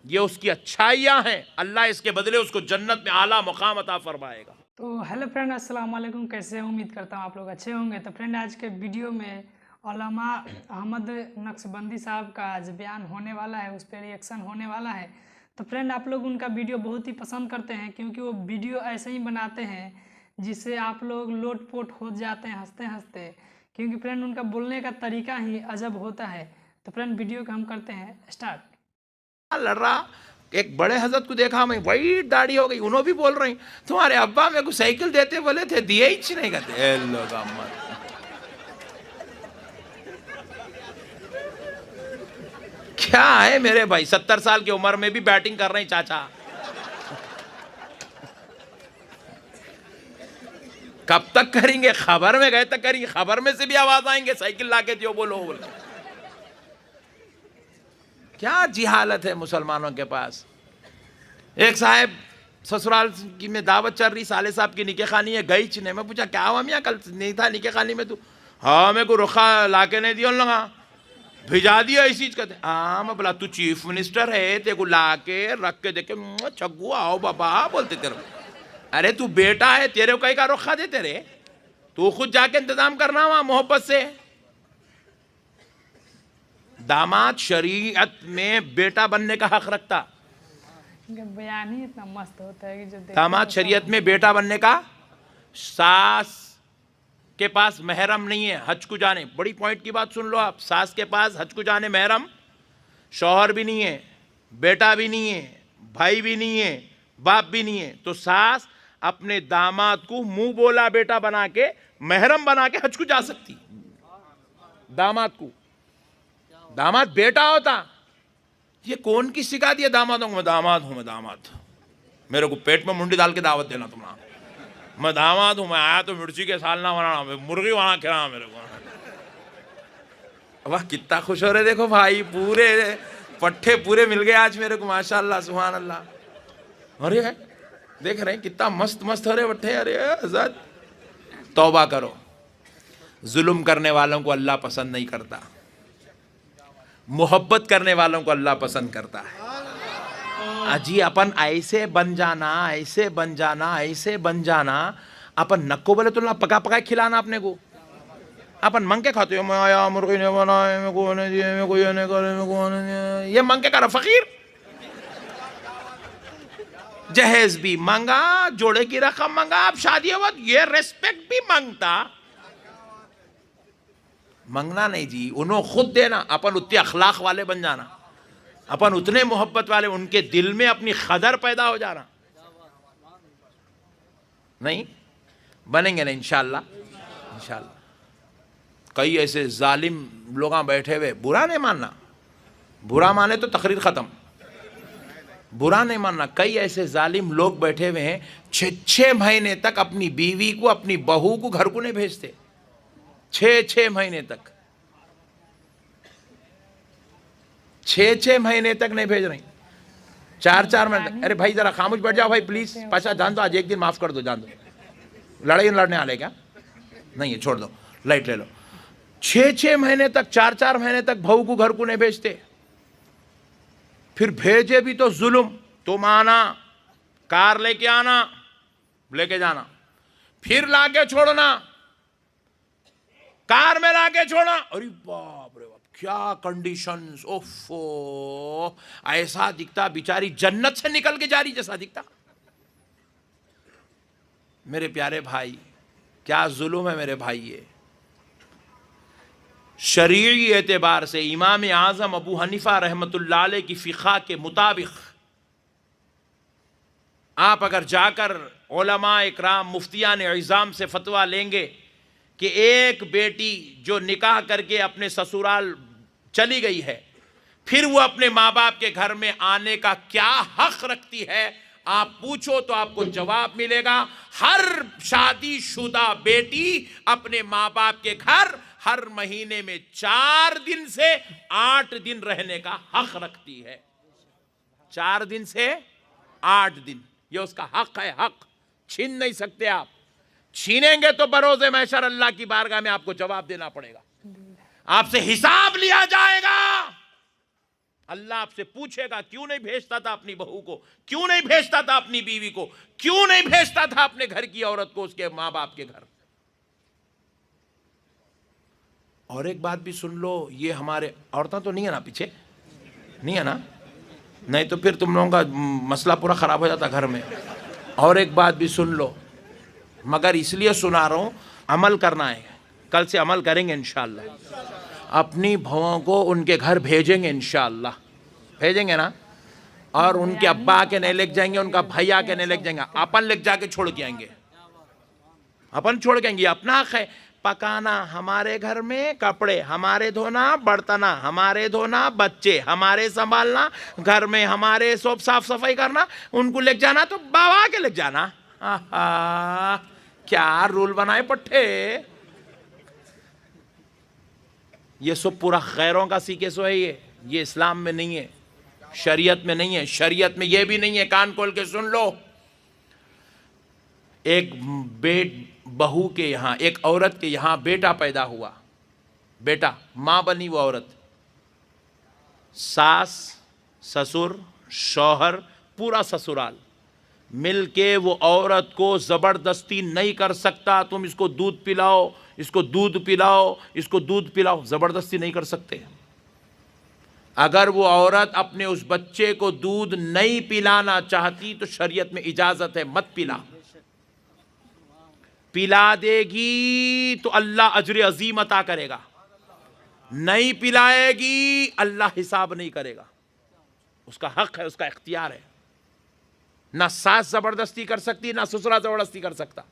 ये उसकी अच्छाइयाँ हैं, अल्लाह इसके बदले उसको जन्नत में आला मुकाम अता फरमाएगा। तो हेलो फ्रेंड, अस्सलाम वालेकुम। कैसे हैं? उम्मीद करता हूँ आप लोग अच्छे होंगे। तो फ्रेंड, आज के वीडियो में औलमा अहमद नक्शबंदी साहब का आज बयान होने वाला है, उस पर रिएक्शन होने वाला है। तो फ्रेंड, आप लोग उनका वीडियो बहुत ही पसंद करते हैं, क्योंकि वो वीडियो ऐसे ही बनाते हैं जिससे आप लोग लोटपोट हो जाते हैं हंसते हंसते, क्योंकि फ्रेंड उनका बोलने का तरीका ही अजब होता है। तो फ्रेंड, वीडियो का हम करते हैं स्टार्ट। लड़ रहा, एक बड़े हजरत को देखा, मैं वही दाढ़ी हो गई, उन्होंने भी बोल रही तुम्हारे अब्बा मेरे को साइकिल देते बोले थे, दिए ही नहीं कहते लोग। क्या है मेरे भाई, 70 साल की उम्र में भी बैटिंग कर रहे हैं चाचा। कब तक करेंगे? खबर में गए तक करेंगे, खबर में से भी आवाज आएंगे साइकिल लाके दियो बोलो बोलो। क्या जिहालत है मुसलमानों के पास। एक साहब ससुराल की में दावत चल रही, साले साहब की निके खानी है, गई चने। मैं पूछा क्या हुआ मियाँ, कल नहीं था निके खानी में तू? हाँ मेरे को रुखा लाके नहीं दिया लगा, भिजा दिया इसी चीज कहते। हाँ मैं बोला तू चीफ मिनिस्टर है, तेरे को लाके रख के देखे छग्गू आओ बाबा बोलते तेरे। अरे तू बेटा है, तेरे को कहीं का रुखा देते रे, तू खुद जाके इंतजाम करना वहां मोहब्बत से। दामाद शरीयत में बेटा बनने का हक रखता। बयान ही इतना मस्त होता है कि जो दामाद शरीयत में बेटा बनने का, सास के पास महरम नहीं है हज को जाने। बड़ी पॉइंट की बात सुन लो आप, सास के पास हज को जाने महरम शौहर भी नहीं है, बेटा भी नहीं है, भाई भी नहीं है, बाप भी नहीं है। तो सास अपने दामाद को मुंह बोला बेटा बना के, महरम बना के हज को जा सकती। दामाद को, दामाद बेटा होता। ये कौन की शिकायत है दामादों को? मैं दामाद हूं, मैं दामाद, मेरे को पेट में मुंडी डाल के दावत देना तुम्हारा, मैं दामाद हूं, मैं आया तो मिर्ची के साल ना बनाना, मुर्गी वहां खिलाना मेरे को। वाह कितना खुश हो रहे देखो भाई, पूरे पट्टे पूरे मिल गए आज मेरे को, माशाल्लाह सुभान अल्लाह। अरे देख रहे हैं कितना मस्त मस्त हो रहे पट्टे। अरे हज़रत तौबा करो, जुल्म करने वालों को अल्लाह पसंद नहीं करता, मोहब्बत करने वालों को अल्लाह पसंद करता है। अजी अपन ऐसे बन जाना, ऐसे बन जाना, ऐसे बन जाना। अपन नक्को बोले तो ना पका पका खिलाना अपने को। अपन मंग के खाते हो, मैं आया मुर्गी ने बनाए, मेरे को नहीं दिए, मेरे को ये नहीं करे, मेरे को नहीं दिए। ये मंग के करा फकीर, जहेज भी मांगा, जोड़े की रकम मांगा, अब शादी हुआ ये रेस्पेक्ट भी मांगता। मांगना नहीं जी, उन्होंने खुद देना। अपन उतने अखलाक वाले बन जाना, अपन उतने मोहब्बत वाले, उनके दिल में अपनी कदर पैदा हो जाना। नहीं बनेंगे ना इंशाल्लाह। इंशाल्लाह कई ऐसे जालिम लोग बैठे हुए, बुरा नहीं मानना, बुरा माने तो तकरीर खत्म, बुरा नहीं मानना। कई ऐसे जालिम लोग बैठे हुए हैं, 6 महीने तक अपनी बीवी को, अपनी बहू को घर को नहीं भेजते। 6 महीने तक, 6 महीने तक नहीं भेज रही, 4 महीने तक। अरे भाई जरा खामोश बैठ जाओ भाई प्लीज। पाशा जान दो, आज एक दिन माफ कर दो, जान दो। लड़ाई लड़ने वाले क्या नहीं है, छोड़ दो, लाइट ले लो। 6 महीने तक, 4 महीने तक बहू को घर को नहीं भेजते। फिर भेजे भी तो जुल्म, तुम आना, कार लेके आना, लेके जाना, फिर लाके छोड़ना, कार में लाके छोड़ना। अरे बाप रे बाप, क्या कंडीशंस। ओफो, ऐसा दिखता बेचारी जन्नत से निकल के जा रही जैसा दिखता। मेरे प्यारे भाई, क्या जुल्म है मेरे भाई। ये शरीई एतबार से इमाम आज़म अबू हनीफा रहमतुल्लाह अलैह की फ़िक़्हा के मुताबिक आप अगर जाकर उलमा इकराम मुफ्तियान इज़ाम से फतवा लेंगे कि एक बेटी जो निकाह करके अपने ससुराल चली गई है, फिर वो अपने माँ बाप के घर में आने का क्या हक रखती है, आप पूछो तो आपको जवाब मिलेगा। हर शादीशुदा बेटी अपने माँ बाप के घर हर महीने में 4 दिन से 8 दिन रहने का हक रखती है। 4 दिन से 8 दिन, ये उसका हक है, हक छीन नहीं सकते आप। छीनेंगे तो बरोज़े महशर अल्लाह की बारगाह में आपको जवाब देना पड़ेगा, आपसे हिसाब लिया जाएगा। अल्लाह आपसे पूछेगा क्यों नहीं भेजता था अपनी बहू को, क्यों नहीं भेजता था अपनी बीवी को, क्यों नहीं भेजता था अपने घर की औरत को उसके मां बाप के घर। और एक बात भी सुन लो, ये हमारे औरतें तो नहीं है ना, पीछे नहीं है ना, नहीं तो फिर तुम लोगों का मसला पूरा खराब हो जाता घर में। और एक बात भी सुन लो, मगर इसलिए सुना रहा हूं, अमल करना है, कल से अमल करेंगे इंशाअल्लाह। अपनी बहुओं को उनके घर भेजेंगे इंशाअल्लाह, भेजेंगे ना, और उनके अब्बा के नहीं लेके जाएंगे, उनका भैया के नहीं लेके जाएंगे, अपन लेके जाके छोड़ के आएंगे, अपन छोड़ के आएंगे। अपना हक है, पकाना हमारे घर में, कपड़े हमारे धोना, बर्तना हमारे धोना, बच्चे हमारे संभालना, घर में हमारे सब साफ सफाई करना, उनको लेके जाना तो बाबा के लेके जाना। आहा, क्या रूल बनाए पट्टे। ये सब पूरा गैरों का सीखे सो है, ये इस्लाम में नहीं है, शरीयत में नहीं है। शरीयत में ये भी नहीं है, कान खोल के सुन लो। एक बहू के यहाँ, एक औरत के यहाँ बेटा पैदा हुआ, बेटा, माँ बनी वो औरत, सास ससुर शौहर पूरा ससुराल मिलके वो औरत को ज़बरदस्ती नहीं कर सकता, तुम इसको दूध पिलाओ, इसको दूध पिलाओ, इसको दूध पिलाओ, ज़बरदस्ती नहीं कर सकते। अगर वो औरत अपने उस बच्चे को दूध नहीं पिलाना चाहती तो शरीयत में इजाज़त है, मत पिला। पिला देगी तो अल्लाह अजर अजीम अता करेगा, नहीं पिलाएगी अल्लाह हिसाब नहीं करेगा। उसका हक है, उसका इख्तियार है। ना सास जबरदस्ती कर सकती, ना ससुरा जबरदस्ती कर सकता।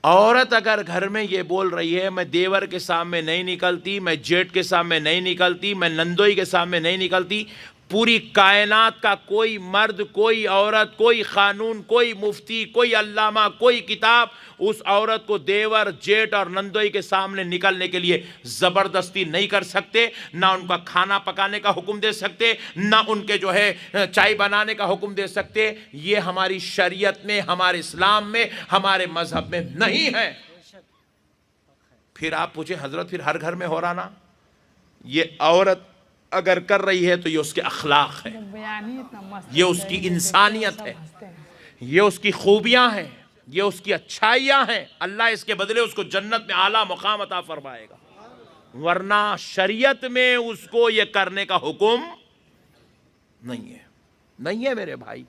औरत अगर घर में ये बोल रही है मैं देवर के सामने नहीं निकलती, मैं जेठ के सामने नहीं निकलती, मैं नंदोई के सामने नहीं निकलती, पूरी कायनात का कोई मर्द, कोई औरत, कोई कानून, कोई मुफ्ती, कोई अल्लामा, कोई किताब उस औरत को देवर, जेठ और नंदोई के सामने निकलने के लिए ज़बरदस्ती नहीं कर सकते। ना उनका खाना पकाने का हुक्म दे सकते, ना उनके जो है चाय बनाने का हुक्म दे सकते। ये हमारी शरीयत में, हमारे इस्लाम में, हमारे मजहब में नहीं है। फिर आप पूछे हजरत फिर हर घर में हो रहा ना? ये औरत अगर कर रही है तो ये उसके अखलाक है, ये उसकी इंसानियत है, ये उसकी खूबियां हैं, ये उसकी अच्छाइयां हैं। अल्लाह इसके बदले उसको जन्नत में आला मुकाम अता फरमाएगा। वरना शरीयत में उसको ये करने का हुक्म नहीं है, नहीं है मेरे भाई।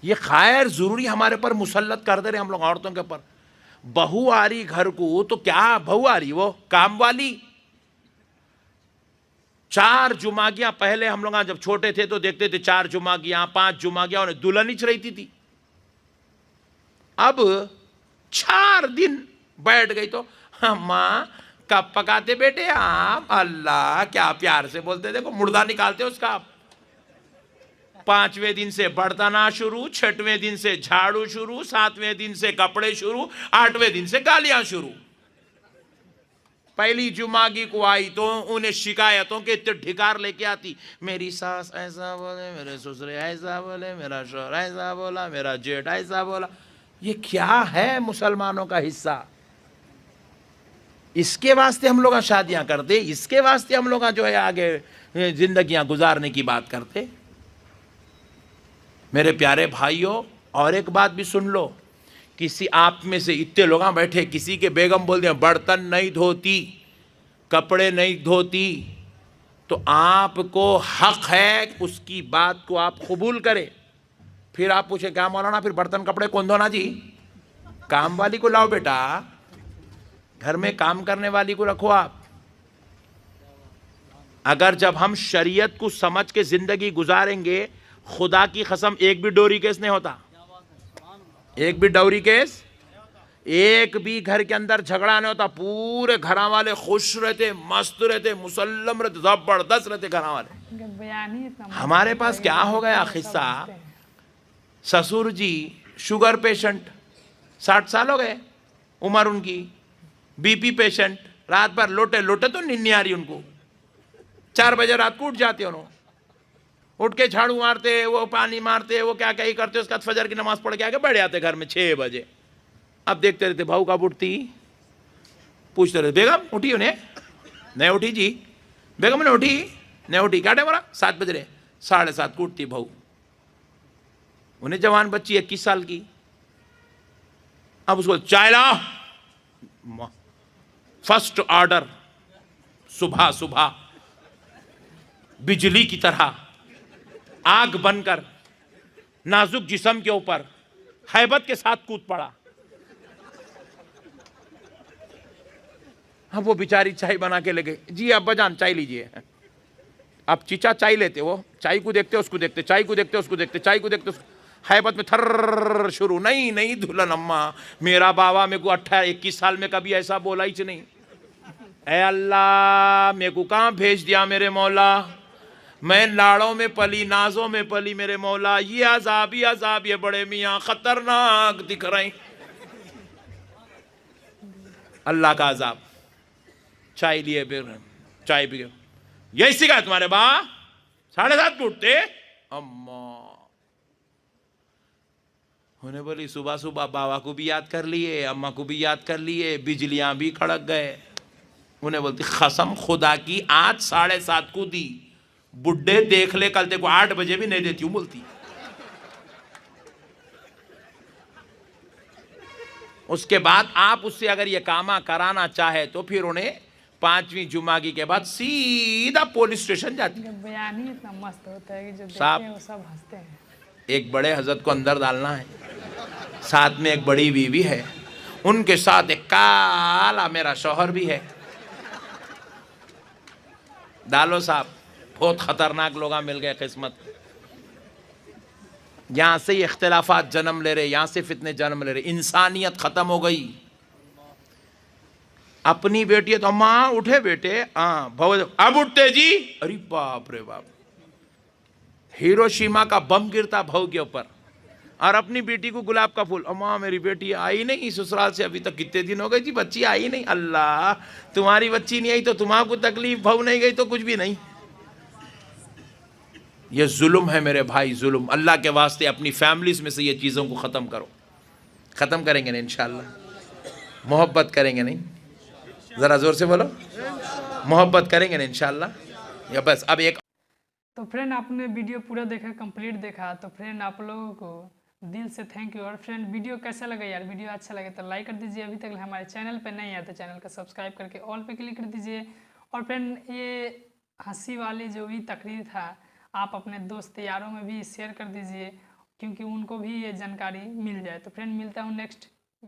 ये खैर जरूरी हमारे पर मुसल्लत कर दे रहे हम लोग औरतों के ऊपर। बहू आ रही घर को तो क्या बहू आ रही, वो काम वाली। 4 जुमागियां पहले हम लोग जब छोटे थे तो देखते थे, 4 जुमागियां 5 जुमागियां उन्हें दुल्हन ही रहती थी। अब 4 दिन बैठ गई तो माँ कब पकाते बेटे आप? अल्लाह क्या प्यार से बोलते, देखो मुर्दा निकालते उसका। 5वें दिन से बर्तना शुरू, 6वें दिन से झाड़ू शुरू, 7वें दिन से कपड़े शुरू, 8वें दिन से गालियां शुरू। पहली जुमागी को आई तो उन्हें शिकायतों के इतने ढिकार लेके आती, मेरी सास ऐसा बोले, मेरे ससुर ऐसा बोले, मेरा शौहर ऐसा बोला, मेरा जेठ ऐसा बोला। ये क्या है मुसलमानों का हिस्सा? इसके वास्ते हम लोग शादियां करते, इसके वास्ते हम लोग जो है आगे जिंदगियां गुजारने की बात करते। मेरे प्यारे भाइयों, और एक बात भी सुन लो, किसी आप में से इतने लोग बैठे, किसी के बेगम बोल दें बर्तन नहीं धोती, कपड़े नहीं धोती, तो आपको हक है उसकी बात को आप कबूल करें। फिर आप पूछे क्या मौलाना फिर बर्तन कपड़े कौन धोना जी? काम वाली को लाओ बेटा, घर में काम करने वाली को रखो आप। अगर जब हम शरीयत को समझ के जिंदगी गुजारेंगे, खुदा की कसम एक भी डोरी केस नहीं होता, एक भी डौरी केस, एक भी घर के अंदर झगड़ा नहीं होता। पूरे घर वाले खुश रहते, मस्त रहते, मुसल्लम रहते, जबरदस्त रहते घर वाले। हमारे पास क्या हो गया किस्सा, ससुर जी शुगर पेशेंट, 60 साल हो गए उम्र उनकी, बीपी पेशेंट, रात भर लोटे लोटे तो नींद नहीं आ रही उनको, 4 बजे रात को उठ जाते उन्होंने, उठ के झाड़ू मारते, वो पानी मारते, वो क्या क्या ही करते, उसके बाद फजर की नमाज पढ़ के आके बैठ जाते घर में 6 बजे। अब देखते रहते भाऊ कब उठती, पूछते रहते बेगम उठी? उन्हें नहीं उठी जी, बेगम ने उठी, नहीं उठी, क्या टाइम हो रहा? 7 बज रहे। 7:30 को उठती बहू, उन्हें जवान बच्ची 21 साल की। अब उसको चाय ला, फर्स्ट ऑर्डर, सुबह सुबह बिजली की तरह आग बनकर नाजुक जिस्म के ऊपर हैबत के साथ कूद पड़ा। अब वो बेचारी चाय बना के लगे, जी अब्बा जान चाय लीजिए। अब चीचा चाय लेते, वो चाय को देखते उसको देखते, चाय को देखते उसको देखते, चाय को देखते उसको, हैबत में थर्र शुरू, नहीं नहीं दुल्हन अम्मा, मेरा बाबा मेरे को 18-21 साल में कभी ऐसा बोला ही नहीं। ऐ अल्लाह, मेरे को कहाँ भेज दिया मेरे मौला, मैं लाड़ों में पली, नाजों में पली मेरे मौला, ये अजाब ये बड़े मियाँ खतरनाक दिख रहे। अल्लाह का अजाब। चाय लिए, चाय पी, यही सिखा तुम्हारे बा 7:30 उठते। अम्मा होने बोली, सुबह सुबह बाबा को भी याद कर लिए, अम्मा को भी याद कर लिए, बिजलियां भी खड़क गए। उन्हें बोलती, कसम खुदा की आज 7:30 को दी, बुड्ढे देख ले कल देखो 8 बजे भी नहीं देती हूं बोलती। उसके बाद आप उससे अगर ये कामा कराना चाहे तो फिर उन्हें 5वीं जुमागी के बाद सीधा पुलिस स्टेशन जाती है। बयान ही इतना मस्त होता है कि जो देखते साहब, हैं वो सब हंसते हैं। एक बड़े हजरत को अंदर डालना है, साथ में एक बड़ी बीवी है, उनके साथ एक काला मेरा शौहर भी है। डालो साहब, बहुत खतरनाक लोग मिल गए किस्मत। यहां से इख्तिलाफात जन्म ले रहे, यहां से फितने जन्म ले रहे, इंसानियत खत्म हो गई। अपनी बेटी है तो अम्मा उठे बेटे, हाँ भव, अब उठते जी, अरे बाप रे बाप, हिरोशिमा का बम गिरता भाव के ऊपर। और अपनी बेटी को गुलाब का फूल, अम्मा मेरी बेटी आई नहीं ससुराल से अभी तक कितने दिन हो गए जी, बच्ची आई नहीं। अल्लाह, तुम्हारी बच्ची नहीं आई तो तुम्हारा तकलीफ, भाव नहीं गई तो कुछ भी नहीं। ये जुल्म है मेरे भाई, जुल्म। अल्लाह के वास्ते अपनी फैमिलीज में से ये चीज़ों को ख़त्म करो। ख़त्म करेंगे नहीं इंशाअल्लाह, मोहब्बत करेंगे नहीं, ज़रा ज़ोर से बोलो, मोहब्बत करेंगे नहीं इंशाअल्लाह। या बस अब एक। तो फ्रेंड आपने वीडियो पूरा देखा, कंप्लीट देखा, तो फ्रेंड आप लोगों को दिल से थैंक यू। और फ्रेंड वीडियो कैसा लगा यार, वीडियो अच्छा लगे तो लाइक कर दीजिए, अभी तक हमारे चैनल पे नहीं है तो चैनल को सब्सक्राइब करके ऑल पे क्लिक कर दीजिए। और फ्रेंड ये हंसी वाली जो भी तकरीर था, आप अपने दोस्त यारों में भी शेयर कर दीजिए, क्योंकि उनको भी ये जानकारी मिल जाए। तो फ्रेंड मिलता हूँ नेक्स्ट